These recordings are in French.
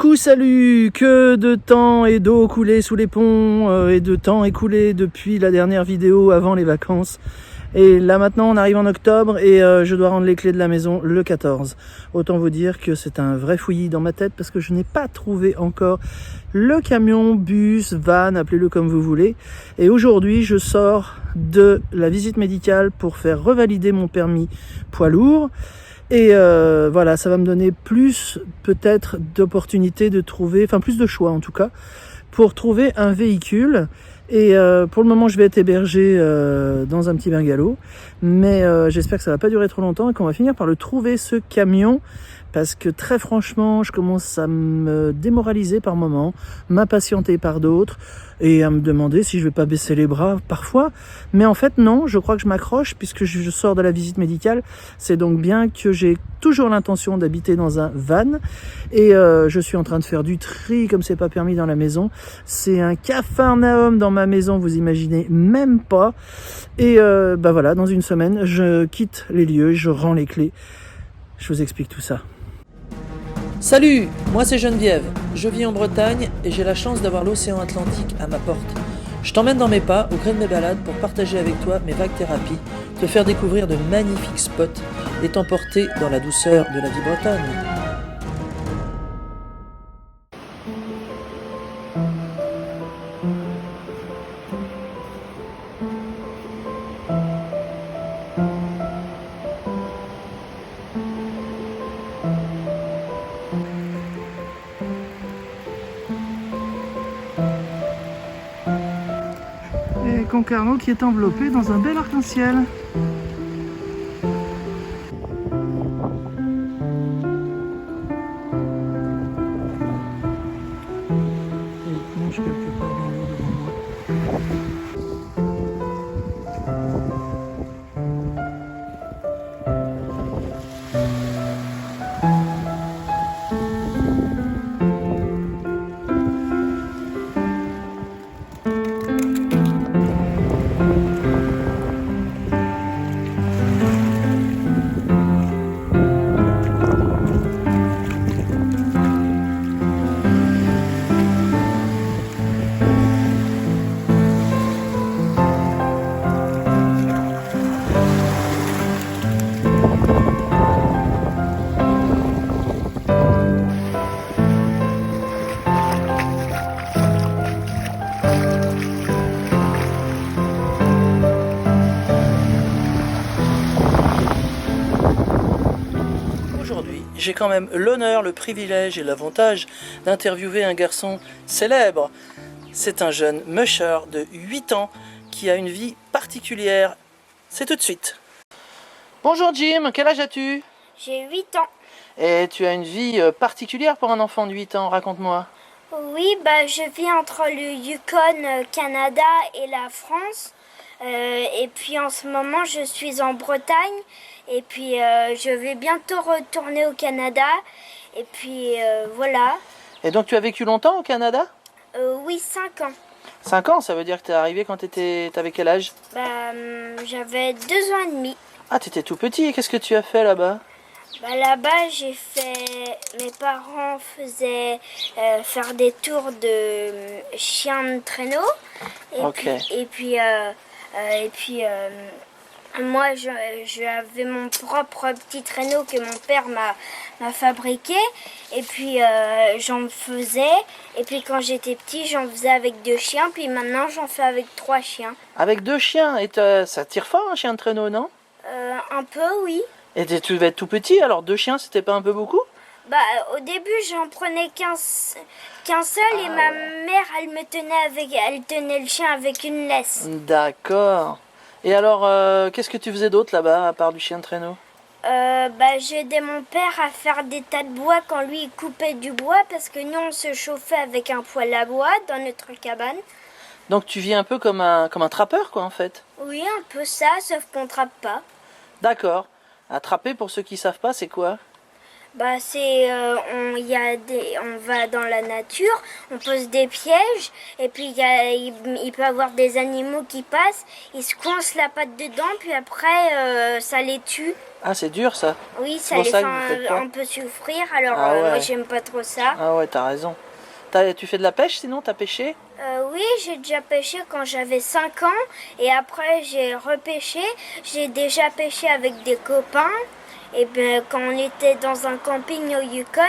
Coucou, salut! Que de temps et d'eau coulée sous les ponts et de temps écoulé depuis la dernière vidéo avant les vacances. Et là maintenant on arrive en octobre et je dois rendre les clés de la maison le 14. Autant vous dire que c'est un vrai fouillis dans ma tête parce que je n'ai pas trouvé encore le camion, bus, van, appelez-le comme vous voulez. Et aujourd'hui je sors de la visite médicale pour faire revalider mon permis poids lourd. Et voilà, ça va me donner plus peut-être d'opportunités de trouver, enfin plus de choix en tout cas, pour trouver un véhicule. Et pour le moment je vais être hébergé dans un petit bungalow, mais j'espère que ça va pas durer trop longtemps et qu'on va finir par le trouver, ce camion, parce que très franchement je commence à me démoraliser par moments, m'impatienter par d'autres et à me demander si je vais pas baisser les bras parfois. Mais en fait non, je crois que je m'accroche puisque je sors de la visite médicale. C'est donc bien que j'ai toujours l'intention d'habiter dans un van et je suis en train de faire du tri comme c'est pas permis dans la maison. C'est un capharnaüm dans ma maison, vous imaginez même pas. Et bah voilà, dans une semaine je quitte les lieux, je rends les clés. Je vous explique tout ça. Salut, moi c'est Geneviève, je vis en Bretagne et j'ai la chance d'avoir l'océan Atlantique à ma porte. Je t'emmène dans mes pas, au gré de mes balades, pour partager avec toi mes vagues thérapies, te faire découvrir de magnifiques spots et t'emporter dans la douceur de la vie bretonne. Et Concarneau qui est enveloppé dans un bel arc-en-ciel. Et il plonge quelque part dans l'eau devant moi. Aujourd'hui, j'ai quand même l'honneur, le privilège et l'avantage d'interviewer un garçon célèbre. C'est un jeune musher de 8 ans qui a une vie particulière. C'est tout de suite. Bonjour Jim, quel âge as-tu? J'ai 8 ans. Et tu as une vie particulière pour un enfant de 8 ans, raconte-moi. Oui, je vis entre le Yukon, Canada et la France. Et puis en ce moment, je suis en Bretagne. Et puis je vais bientôt retourner au Canada. Et puis voilà. Et donc tu as vécu longtemps au Canada? Oui, 5 ans. 5 ans, ça veut dire que tu es arrivé quand t'avais quel âge? J'avais 2 ans et demi. Ah, t'étais tout petit, et qu'est-ce que tu as fait là-bas? Là-bas, mes parents faisaient faire des tours de chiens de traîneau. Et puis, moi, j'avais mon propre petit traîneau que mon père m'a fabriqué. Et puis, j'en faisais. Et puis, quand j'étais petit, j'en faisais avec 2 chiens. Puis maintenant, j'en fais avec 3 chiens. Avec 2 chiens, et ça tire fort un chien de traîneau, non? Un peu, oui. Et tu devais être tout petit, alors 2 chiens, c'était pas un peu beaucoup? Au début, j'en prenais qu'un seul et ma mère, elle tenait le chien avec une laisse. D'accord. Et alors, qu'est-ce que tu faisais d'autre là-bas, à part du chien de traîneau? J'aidais mon père à faire des tas de bois quand lui il coupait du bois parce que nous on se chauffait avec un poêle à bois dans notre cabane. Donc tu vis un peu comme un trappeur, quoi, en fait? Oui, un peu ça, sauf qu'on trappe pas. D'accord. Attraper, pour ceux qui savent pas, c'est quoi? Bah c'est on va dans la nature, on pose des pièges et puis il peut y avoir des animaux qui passent, ils se coincent la patte dedans puis après ça les tue. Ah, c'est dur ça. Oui, ça pour les ça fait que vous faites pas. un peu souffrir, alors Ah ouais. moi j'aime pas trop ça. Ah ouais, t'as raison. Tu fais de la pêche sinon? T'as pêché? Oui, j'ai déjà pêché quand j'avais 5 ans et après j'ai repêché. J'ai déjà pêché avec des copains. Et ben, quand on était dans un camping au Yukon,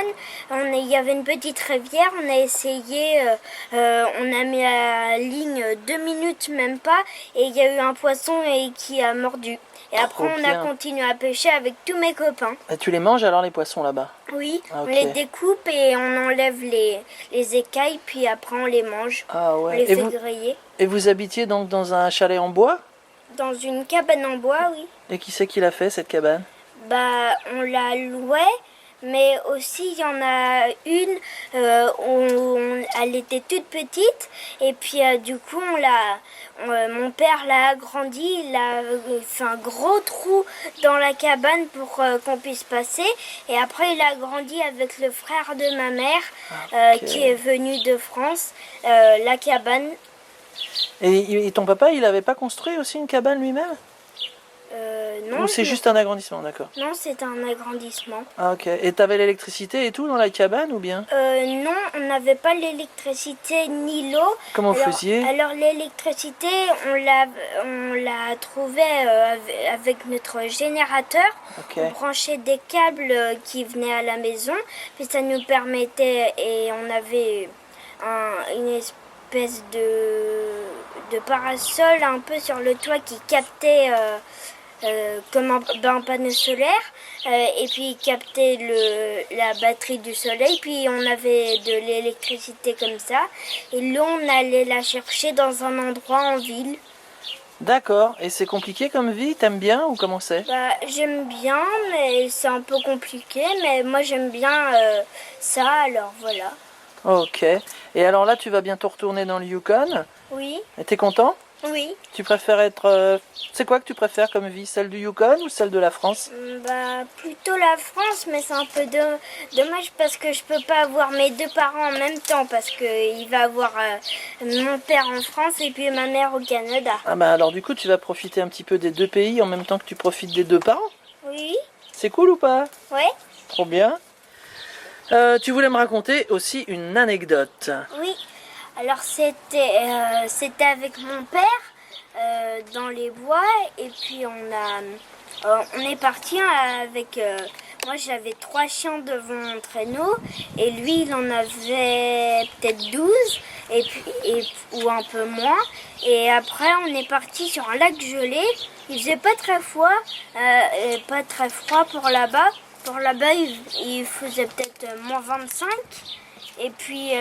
il y avait une petite rivière, on a essayé, on a mis à ligne 2 minutes même pas, et il y a eu un poisson qui a mordu. Et après on a continué à pêcher avec tous mes copains. Et tu les manges alors les poissons là-bas? Oui, Ah, ok. on les découpe et on enlève les écailles, puis après on les mange. Ah ouais. On les fait griller. Et vous habitiez donc dans un chalet en bois? Dans une cabane en bois, oui. Et qui c'est qui l'a fait cette cabane? Bah, on la louait, mais aussi il y en a une elle était toute petite et puis du coup mon père l'a agrandie, il a fait un gros trou dans la cabane pour qu'on puisse passer et après il a agrandi avec le frère de ma mère qui est venu de France, la cabane. Et ton papa, il avait pas construit aussi une cabane lui-même? Non. Ou c'est juste un agrandissement, d'accord? Non, c'est un agrandissement. Ah ok. Et t'avais l'électricité et tout dans la cabane ou bien? Non, on n'avait pas l'électricité ni l'eau. Comment vous faisiez? Alors l'électricité, on l'a trouvée avec notre générateur. Ok. On branchait des câbles qui venaient à la maison. Puis ça nous permettait, et on avait une espèce de parasol un peu sur le toit qui captait... comme un panneau solaire et puis capter la batterie du soleil, puis on avait de l'électricité comme ça et l'eau on allait la chercher dans un endroit en ville. D'accord. Et c'est compliqué comme vie? T'aimes bien ou comment c'est? Bah, j'aime bien mais c'est un peu compliqué, mais moi j'aime bien ça, alors voilà. Ok. Et alors là tu vas bientôt retourner dans le Yukon? Oui. Et t'es content? Oui. Tu préfères être... C'est quoi que tu préfères comme vie? Celle du Yukon ou celle de la France? Bah, plutôt la France, mais c'est un peu dommage parce que je peux pas avoir mes deux parents en même temps parce qu'il va avoir mon père en France et puis ma mère au Canada. Ah bah alors du coup tu vas profiter un petit peu des deux pays en même temps que tu profites des deux parents? Oui. C'est cool ou pas? Ouais. Trop bien. Tu voulais me raconter aussi une anecdote. Oui. Alors c'était avec mon père dans les bois et puis on est parti avec moi j'avais 3 chiens devant mon traîneau et lui il en avait peut-être 12 et puis ou un peu moins et après on est parti sur un lac gelé. Il faisait pas très froid pour là-bas. Pour là-bas il faisait peut-être moins 25 et puis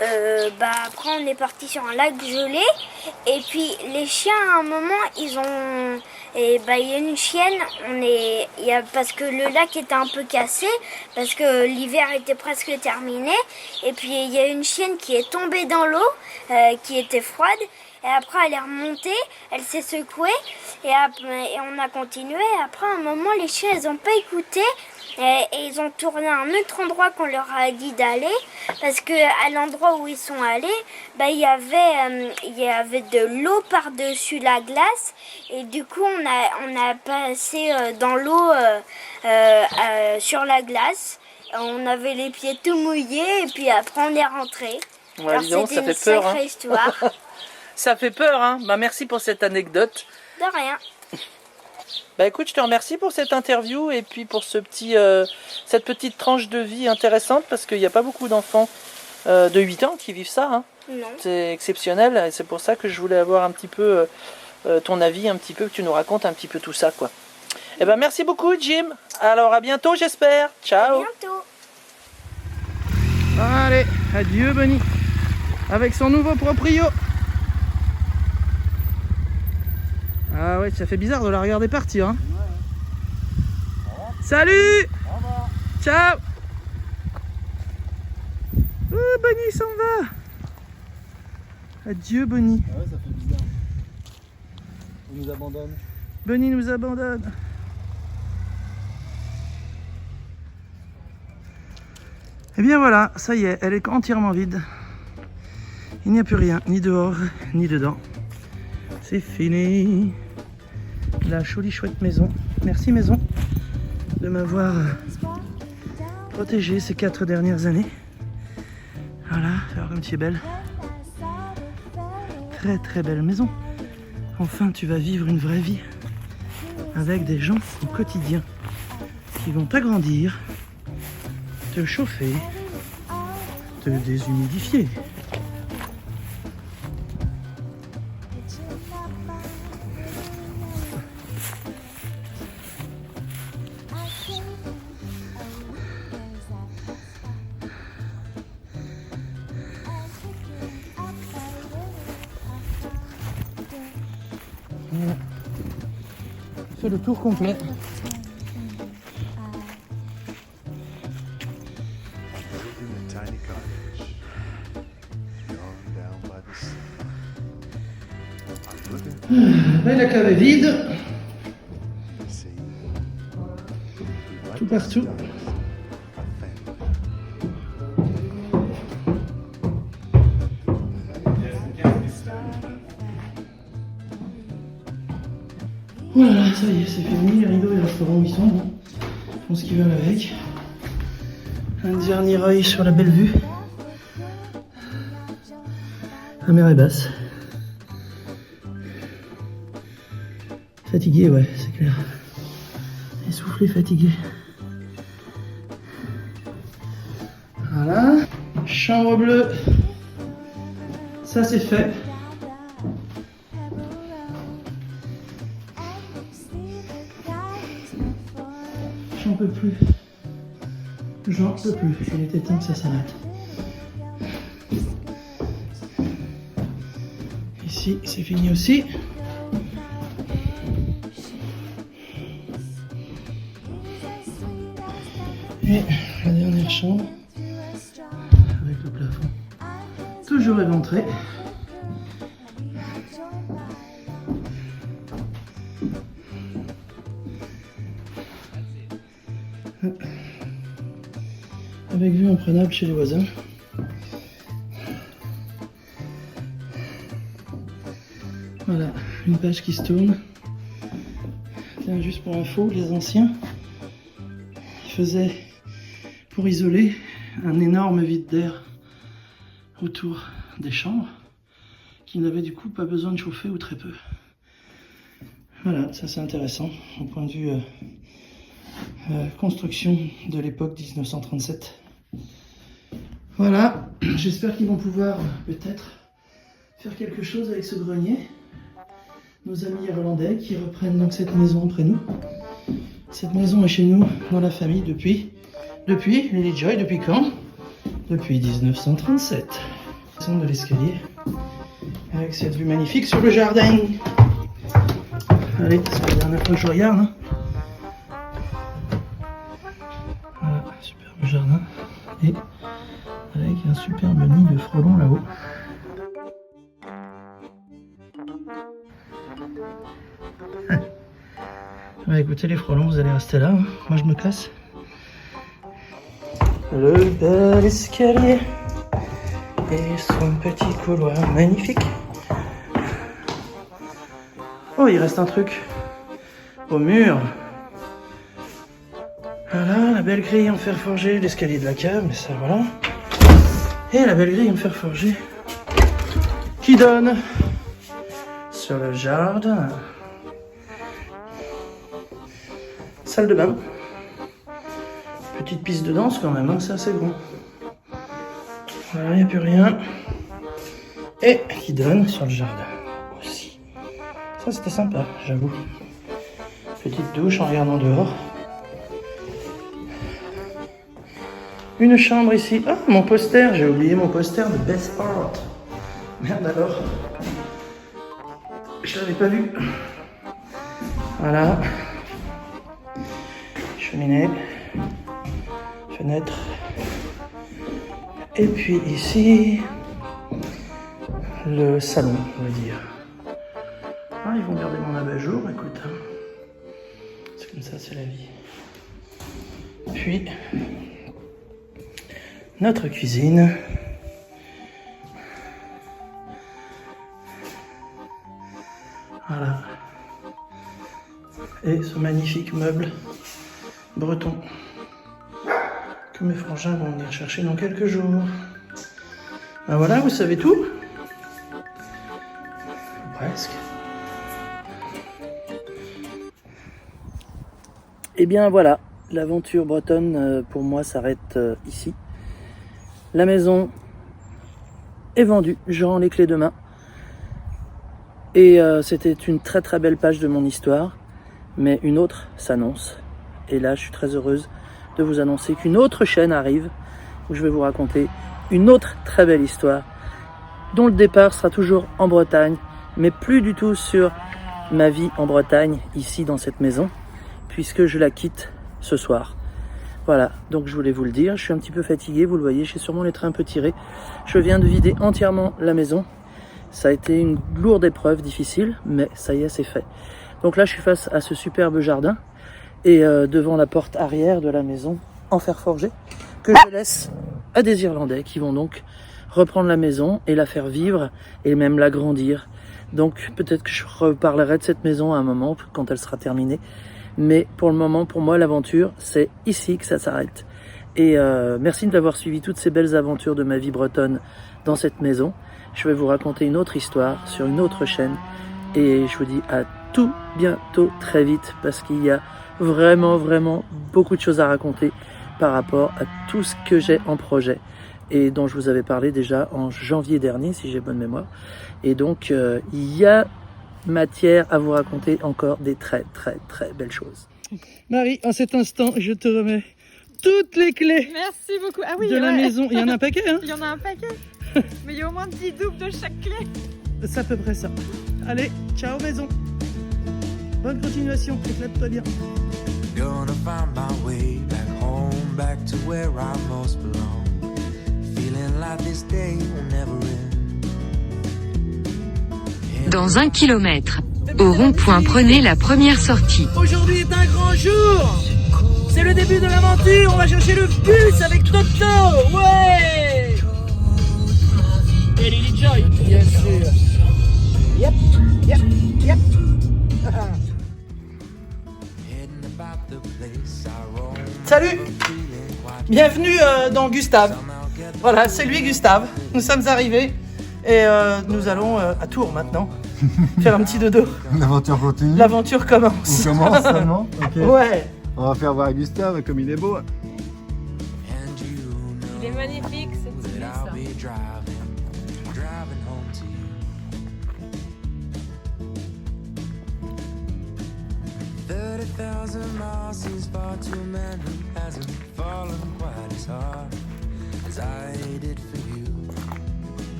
après on est parti sur un lac gelé et puis les chiens à un moment il y a une chienne, parce que le lac était un peu cassé parce que l'hiver était presque terminé et puis il y a une chienne qui est tombée dans l'eau qui était froide et après elle est remontée, elle s'est secouée et on a continué. Après à un moment les chiens ils ont pas écouté. Et ils ont tourné à un autre endroit qu'on leur a dit d'aller parce que à l'endroit où ils sont allés, il y avait de l'eau par-dessus la glace et du coup on a passé dans l'eau sur la glace. On avait les pieds tout mouillés et puis après on est rentré. Ouais, Alors disons, c'était ça une fait peur, sacrée hein. histoire. Ça fait peur, hein. Bah merci pour cette anecdote. De rien. Bah écoute, je te remercie pour cette interview et puis pour cette petite tranche de vie intéressante parce qu'il n'y a pas beaucoup d'enfants de 8 ans qui vivent ça. Hein. Non. C'est exceptionnel et c'est pour ça que je voulais avoir un petit peu ton avis, un petit peu, que tu nous racontes un petit peu tout ça, quoi. Et ben merci beaucoup, Jim. Alors à bientôt, j'espère. Ciao. À bientôt. Allez, adieu Bunny. Avec son nouveau proprio. Ah ouais, ça fait bizarre de la regarder partir. Hein. Salut. Au revoir. Ciao. Oh, Bunny s'en va. Adieu Bunny. Ah ouais, ça fait bizarre. On nous abandonne. Bunny nous abandonne. Et bien voilà, ça y est, elle est entièrement vide. Il n'y a plus rien, ni dehors, ni dedans. C'est fini. La jolie chouette maison. Merci maison de m'avoir protégé ces 4 dernières années. Voilà, alors comme tu es belle. Très très belle maison. Enfin, tu vas vivre une vraie vie avec des gens au quotidien qui vont t'agrandir, te chauffer, te déshumidifier. Voilà. Fais le tour complet. Là, la cave est vide. Tout partout. Voilà, ça y est, c'est fini. Les rideaux, ils resteront où ils sont. Bon. Je pense qu'ils veulent avec. Un dernier œil sur la belle vue. La mer est basse. Fatigué, ouais, c'est clair. Essoufflé, fatigué. Voilà. Chambre bleue. Ça, c'est fait. J'en peux plus. J'en peux plus. Il était temps que ça s'arrête. Ici, c'est fini aussi. Et la dernière chambre, avec le plafond toujours éventré. Avec vue imprenable chez les voisins. Voilà, une page qui se tourne. Tiens, juste pour info, les anciens faisaient, pour isoler, un énorme vide d'air autour des chambres qui n'avaient du coup pas besoin de chauffer ou très peu. Voilà, ça c'est intéressant au point de vue construction de l'époque 1937. Voilà, j'espère qu'ils vont pouvoir peut-être faire quelque chose avec ce grenier. Nos amis irlandais qui reprennent donc cette maison après nous. Cette maison est chez nous dans la famille depuis Lily Joy, depuis quand? Depuis 1937. Descendre de l'escalier avec cette vue magnifique sur le jardin. Allez, c'est la dernière fois que je regarde. Hein. Voilà, superbe jardin. Et avec un superbe nid de frelons là-haut. Bah, écoutez les frelons, vous allez rester là. Hein. Moi je me casse. Le bel escalier et son petit couloir magnifique. Oh, il reste un truc au mur. Voilà, la belle grille en fer forgé, l'escalier de la cave, mais ça voilà. Et la belle grille en fer forgé qui donne sur le jardin. Salle de bain. Petite piste de danse quand même, hein, c'est assez grand. Voilà, il n'y a plus rien. Et qui donne sur le jardin aussi. Ça c'était sympa, j'avoue. Petite douche en regardant dehors. Une chambre ici. Ah, mon poster, j'ai oublié mon poster de Best Art. Merde alors. Je l'avais pas vu. Voilà. Cheminée. Fenêtre. Et puis ici, le salon, on va dire. Ah, ils vont garder mon abat-jour, écoute. Hein. C'est comme ça, c'est la vie. Puis, notre cuisine. Voilà. Et ce magnifique meuble breton que mes frangins vont venir chercher dans quelques jours. Ben voilà, vous savez tout. Presque. Et bien voilà, l'aventure bretonne pour moi s'arrête ici. La maison est vendue, je rends les clés demain. Et c'était une très très belle page de mon histoire, mais une autre s'annonce. Et là, je suis très heureuse de vous annoncer qu'une autre chaîne arrive, où je vais vous raconter une autre très belle histoire, dont le départ sera toujours en Bretagne, mais plus du tout sur ma vie en Bretagne, ici dans cette maison, puisque je la quitte ce soir. Voilà, donc je voulais vous le dire, je suis un petit peu fatigué, vous le voyez, j'ai sûrement les trains un peu tirés. Je viens de vider entièrement la maison. Ça a été une lourde épreuve, difficile, mais ça y est, c'est fait. Donc là, je suis face à ce superbe jardin et devant la porte arrière de la maison en fer forgé que je laisse à des Irlandais qui vont donc reprendre la maison et la faire vivre et même l'agrandir. Donc peut-être que je reparlerai de cette maison à un moment quand elle sera terminée. Mais pour le moment, pour moi, l'aventure, c'est ici que ça s'arrête. Et merci d'avoir suivi toutes ces belles aventures de ma vie bretonne dans cette maison. Je vais vous raconter une autre histoire sur une autre chaîne. Et je vous dis à tout bientôt, très vite, parce qu'il y a vraiment beaucoup de choses à raconter par rapport à tout ce que j'ai en projet et dont je vous avais parlé déjà en janvier dernier, si j'ai bonne mémoire. Et donc, il y a matière à vous raconter encore des très belles choses. Marie, en cet instant, je te remets toutes les clés. Merci beaucoup. Ah oui, de la maison. Il y en a un paquet, hein? Il y en a un paquet. Mais il y a au moins 10 doubles de chaque clé. C'est à peu près ça. Allez, ciao maison. Bonne continuation, éclate-toi bien. Gonna find my way back home, back to where I most belong. Feeling like this day will never end. Dans 1 kilomètre, au rond-point, prenez la première sortie. Aujourd'hui est un grand jour. C'est le début de l'aventure. On va chercher le bus avec Toto. Ouais. Et Lily Joy, bien sûr. Yep. Salut. Bienvenue dans Gustave. Voilà, c'est lui Gustave. Nous sommes arrivés et nous allons à Tours maintenant faire un petit dodo. L'aventure continue. L'aventure commence. On commence seulement. Okay. Ouais. On va faire voir Gustave comme il est beau. Il est magnifique, ce petit bus.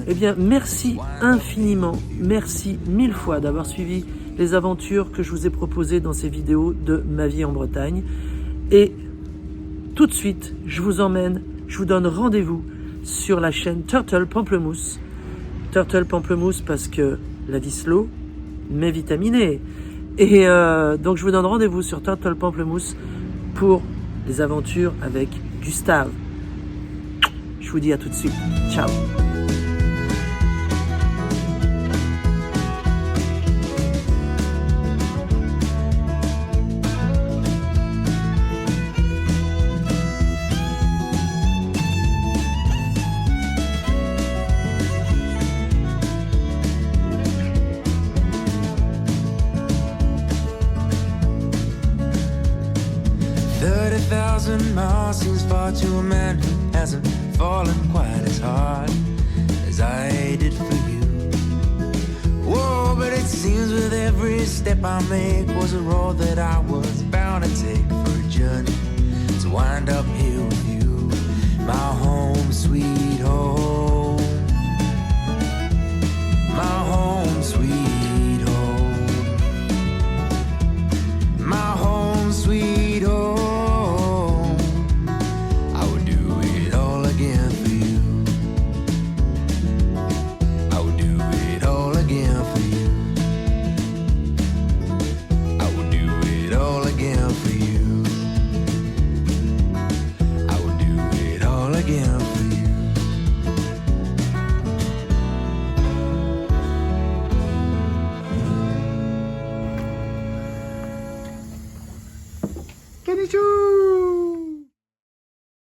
Eh bien, merci infiniment, merci 1000 fois d'avoir suivi les aventures que je vous ai proposées dans ces vidéos de ma vie en Bretagne. Et tout de suite, je vous donne rendez-vous sur la chaîne Turtle Pamplemousse. Turtle Pamplemousse parce que la vie slow, mais vitaminée. Et donc je vous donne rendez-vous sur Turtle Pamplemousse pour les aventures avec Gustave. Je vous dis à tout de suite. Ciao. 30,000 miles seems far to a man who hasn't fallen quite as hard as I did for you. Whoa, but it seems with every step I make was a road that I was bound to take for a journey to wind up here with you, my home sweet home, my home sweet home, my home sweet home. Canichou.